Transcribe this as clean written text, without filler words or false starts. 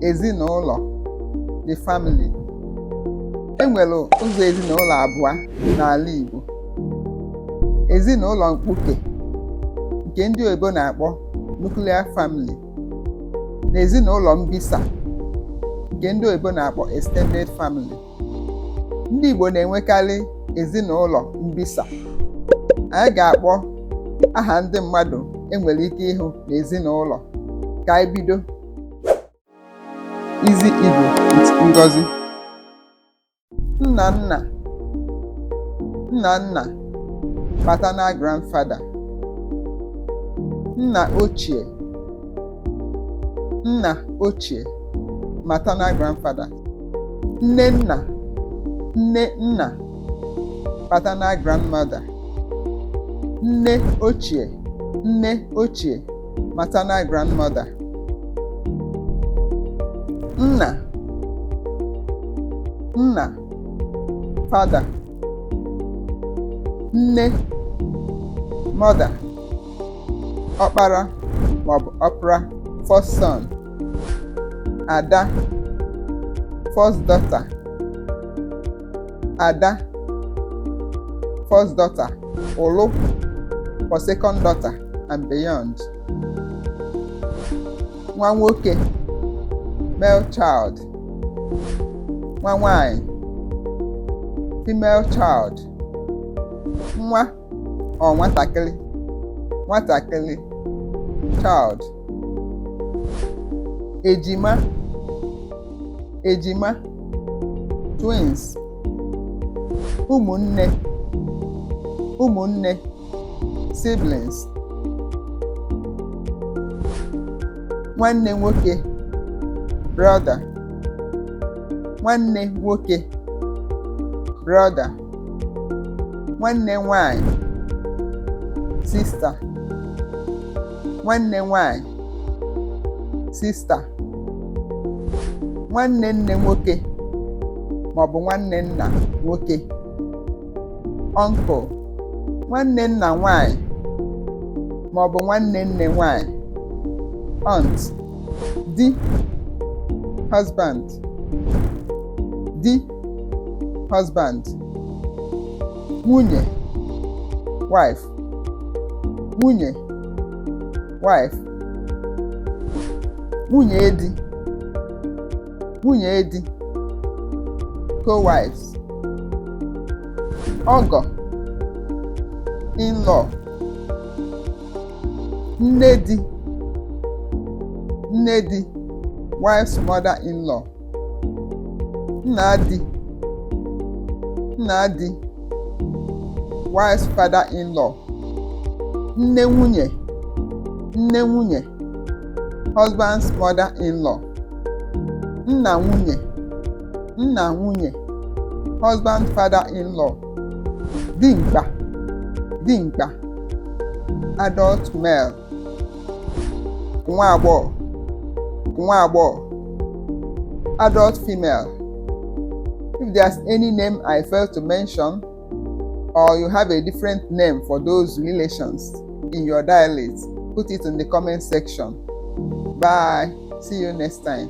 ezinụlọ, the family. Enwere ụzọ ezinụlọ abụọ n'ala Igbo. Ezinụlọ mkpuke nke ndị oyibo na-akpọ nuclear family na ezinụlọ mbisa nke ndị oyibo na-akpọ extended family. Ndị Igbo na-enwekarị ezinụlọ mbisa. Anyị ga-akpọ aha ndị mmadụ enwere ike ịhụ n'ezinụlọ. Ka anyị bido. Izi Igbo with Ngozi. Nna nna, paternal grandfather. Nna ochie, maternal grandfather. Nne nna, paternal grandmother. Nne ochie, maternal grandmother. Nna, father. Nne, mother. Ọkpara maọbụ ọkpara, first son. Ada, first daughter. Ada, first daughter. Ụlụ, for second daughter and beyond. Nwa nwoke, male child. Nwa nwanyị, female child. Nwa or nwatakịrị, child. Ejima, twins. Ụmụnne, siblings. Nwanne nwoke, brother. Nwanne nwoke, brother. Nwanne nwanyị, sister. Nwanne nwanyị, sister. Nwanne nne nwoke maọbụ nwanne nna nwoke, uncle. Nwanne nna nwanyị maọbụ nwanne nne nwanyị, aunt. Di, husband. Nwunye, wife. Nwunye di, co-wives. Ọgọ, in-law. Nne di, wife's mother-in-law. Nna di, wife's father-in-law. Nne nwunye, husband's mother-in-law. Nna nwunye, husband father-in-law. Dimkpa, adult male. Nwa agbọghọ, adult female. If there's any name I failed to mention, or you have a different name for those relations in your dialect, put it in the comment section. Bye. See you next time.